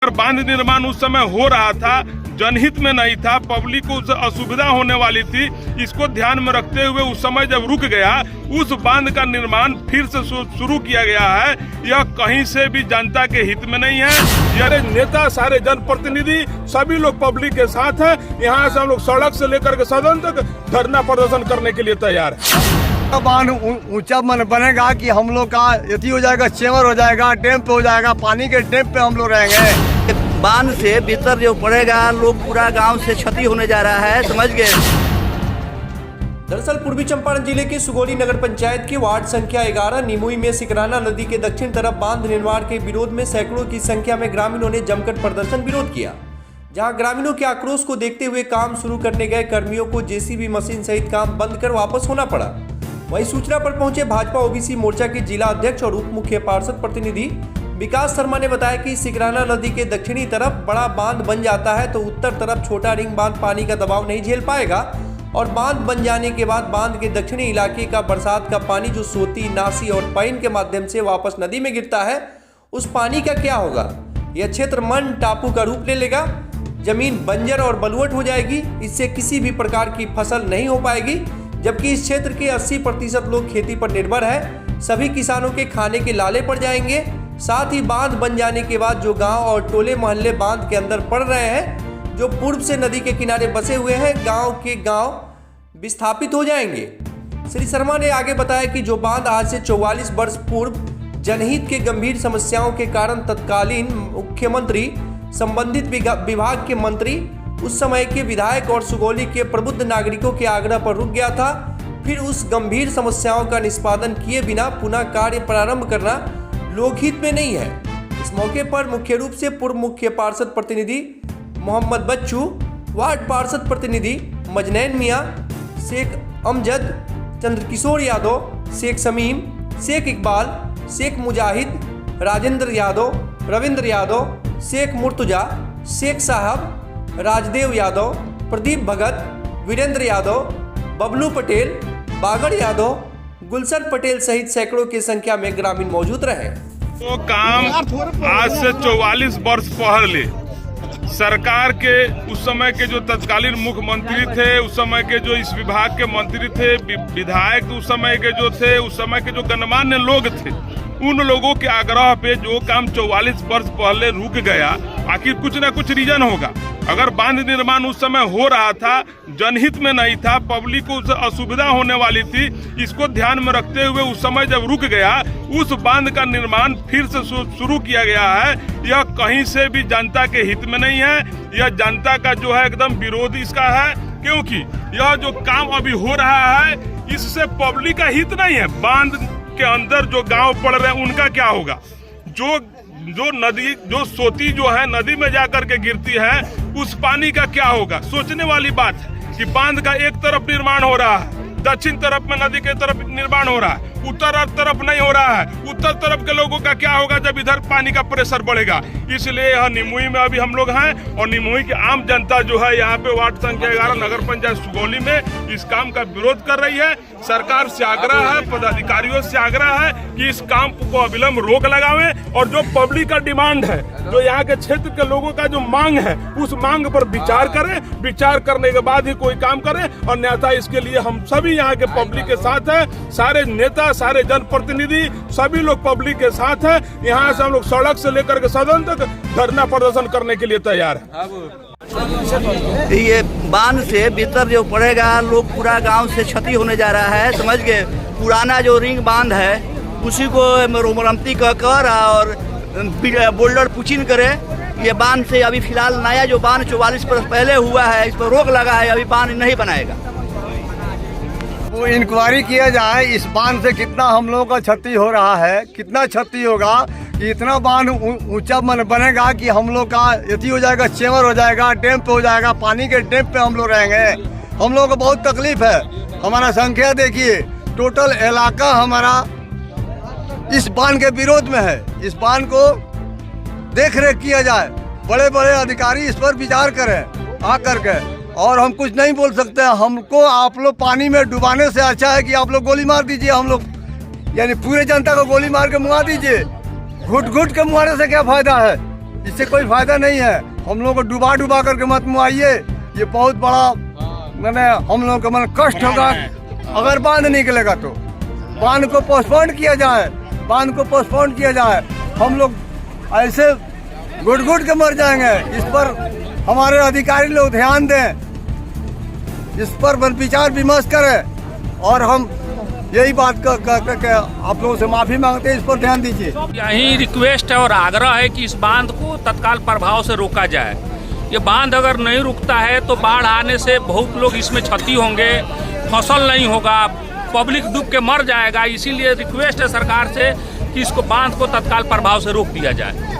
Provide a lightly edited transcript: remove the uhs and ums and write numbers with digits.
अगर बांध निर्माण उस समय हो रहा था, जनहित में नहीं था, पब्लिक को उससे असुविधा होने वाली थी, इसको ध्यान में रखते हुए उस समय जब रुक गया, उस बांध का निर्माण फिर से शुरू किया गया है। यह कहीं से भी जनता के हित में नहीं है। सारे नेता, सारे जनप्रतिनिधि, सभी लोग पब्लिक के साथ हैं। यहाँ से हम लोग सड़क से लेकर के सदन तक धरना प्रदर्शन करने के लिए तैयार है। बांध ऊंचा बनेगा कि हम लोग का यति हो जाएगा, चेवर हो जाएगा, डैम पे हो जाएगा, पानी के डैम पे हम लोग रहेंगे। बांध से भीतर जो पड़ेगा, लोग पूरा गांव से क्षति होने जा रहा है, समझ गए। दरअसल पूर्वी चंपारण जिले के सुगौली नगर पंचायत के वार्ड संख्या 11 निमुई में सिकराना नदी के दक्षिण तरफ बांध निर्माण के विरोध में सैकड़ों की संख्या में ग्रामीणों ने जमकर प्रदर्शन विरोध किया। जहां ग्रामीणों के आक्रोश को देखते हुए काम शुरू करने गए कर्मियों को जेसीबी मशीन सहित काम बंद कर वापस होना पड़ा। वहीं सूचना पर पहुंचे भाजपा ओबीसी मोर्चा के जिला अध्यक्ष और उप मुख्य पार्षद प्रतिनिधि विकास शर्मा ने बताया कि सिकराना नदी के दक्षिणी तरफ बड़ा बांध बन जाता है तो उत्तर तरफ छोटा रिंग बांध पानी का दबाव नहीं झेल पाएगा और बांध बन जाने के बाद बांध के दक्षिणी इलाके का बरसात का पानी जो सोती, नासी और पैन के माध्यम से वापस नदी में गिरता है, उस पानी का क्या होगा। यह क्षेत्र मन टापू का रूप ले लेगा, जमीन बंजर और बलुअट हो जाएगी, इससे किसी भी प्रकार की फसल नहीं हो पाएगी। जबकि इस क्षेत्र के 80% लोग खेती पर निर्भर है। सभी किसानों के खाने के लाले पड़ जाएंगे। साथ ही बांध बन जाने के बाद जो गांव और टोले मोहल्ले बांध के अंदर पड़ रहे हैं, जो पूर्व से नदी के किनारे बसे हुए हैं, गांव के गांव विस्थापित हो जाएंगे। श्री शर्मा ने आगे बताया कि जो बांध आज से 44 वर्ष पूर्व जनहित के गंभीर समस्याओं के कारण तत्कालीन मुख्यमंत्री, संबंधित विभाग के मंत्री, उस समय के विधायक और सुगौली के प्रबुद्ध नागरिकों के आग्रह पर रुक गया था। फिर उस गंभीर समस्याओं का निष्पादन किए बिना पुनः कार्य प्रारंभ करना लोकहित में नहीं है। इस मौके पर मुख्य रूप से पूर्व मुख्य पार्षद प्रतिनिधि मोहम्मद बच्चू, वार्ड पार्षद प्रतिनिधि मजनैन मियाँ, शेख अमजद, चंद्रकिशोर यादव, शेख शमीम, शेख इकबाल, शेख मुजाहिद, राजेंद्र यादव, रविंद्र यादव, शेख मुर्तुजा, शेख साहब, राजदेव यादव, प्रदीप भगत, वीरेंद्र यादव, बबलू पटेल, बागड़ यादव, गुलशन पटेल सहित सैकड़ों की संख्या में ग्रामीण मौजूद रहे। वो काम आज से 44 वर्ष पहले सरकार के उस समय के जो तत्कालीन मुख्यमंत्री थे, उस समय के जो इस विभाग के मंत्री थे, विधायक उस समय के जो थे, उस समय के जो गणमान्य लोग थे, उन लोगों के आग्रह पे जो काम 44 वर्ष पहले रुक गया, आखिर कुछ ना कुछ रीजन होगा। अगर बांध निर्माण उस समय हो रहा था, जनहित में नहीं था, पब्लिक को उससे असुविधा होने वाली थी, इसको ध्यान में रखते हुए उस समय जब रुक गया, उस बांध का निर्माण फिर से शुरू किया गया है। यह कहीं से भी जनता के हित में नहीं है। यह जनता का जो है एकदम विरोध इसका है, क्योंकि यह जो काम अभी हो रहा है, इससे पब्लिक का हित नहीं है। बांध के अंदर जो गांव पड़ रहे हैं उनका क्या होगा। जो नदी, जो सोती जो है नदी में जाकर के गिरती है, उस पानी का क्या होगा। सोचने वाली बात है कि बांध का एक तरफ निर्माण हो रहा है, दक्षिण तरफ में नदी के तरफ निर्माण हो रहा है, उत्तर तरफ नहीं हो रहा है। उत्तर तरफ के लोगों का क्या होगा जब इधर पानी का प्रेशर बढ़ेगा। इसलिए यह निमुई में अभी हम लोग हैं और निमुई की आम जनता जो है यहाँ पे वार्ड संख्या 11 नगर पंचायत सुगौली में इस काम का विरोध कर रही है। सरकार से आग्रह है, पदाधिकारियों से आग्रह है कि इस काम को अविलंब रोक लगावें और जो पब्लिक का डिमांड है, जो यहाँ के क्षेत्र के लोगों का जो मांग है, उस मांग पर विचार करें। विचार करने के बाद ही कोई काम करें। और न्यायता इसके लिए हम सभी यहाँ के पब्लिक के साथ है। सारे नेता, सारे जनप्रतिनिधि, सभी लोग पब्लिक के साथ है। यहाँ से हम लोग सड़क से लेकर के सदन तक धरना प्रदर्शन करने के लिए तैयार है। ये बांध से भीतर जो पड़ेगा, लोग पूरा गांव से क्षति होने जा रहा है, समझ गए। पुराना जो रिंग बांध है उसी को मरम्मती कर और बोल्डर पुचिन करे। ये बांध से अभी फिलहाल नया जो बांध 44 वर्ष पहले हुआ है, इस पर रोक लगा है, अभी बांध नहीं बनाएगा। वो इंक्वायरी किया जाए इस बांध से कितना हम लोगों का क्षति हो रहा है, कितना क्षति होगा। इतना बांध ऊंचा बनेगा कि हम लोग का यति हो जाएगा, चेवर हो जाएगा, डैम पे हो जाएगा, पानी के डैम पे हम लोग रहेंगे। हम लोगों को बहुत तकलीफ है। हमारा संख्या देखिए, टोटल इलाका हमारा इस बांध के विरोध में है। इस बांध को देख रेख किया जाए, बड़े बड़े अधिकारी इस पर विचार करें आकर के। और हम कुछ नहीं बोल सकते। हमको आप लोग पानी में डुबाने से अच्छा है कि आप लोग गोली मार दीजिए। हम लोग यानी पूरे जनता को गोली मार के मुआ दीजिए। घुट घुट के मुआने से क्या फायदा है। इससे कोई फायदा नहीं है। हम लोग को डुबा डुबा करके मत मुआइए, ये बहुत बड़ा मैंने हम लोग का मन कष्ट होगा अगर बांध निकलेगा तो। बांध को पोस्टपोन किया जाए, बांध को पोस्टपोन किया जाए। हम लोग ऐसे घुट घुट के मर जाएंगे। इस पर हमारे अधिकारी लोग ध्यान दें, इस पर विचार विमर्श करें और हम यही बात करके आप लोगों से माफी मांगते हैं, इस पर ध्यान दीजिए। यही रिक्वेस्ट है और आग्रह है कि इस बांध को तत्काल प्रभाव से रोका जाए। ये बांध अगर नहीं रुकता है तो बाढ़ आने से बहुत लोग इसमें क्षति होंगे, फसल नहीं होगा, पब्लिक डूब के मर जाएगा। इसीलिए रिक्वेस्ट है सरकार से कि इसको बांध को तत्काल प्रभाव से रोक दिया जाए।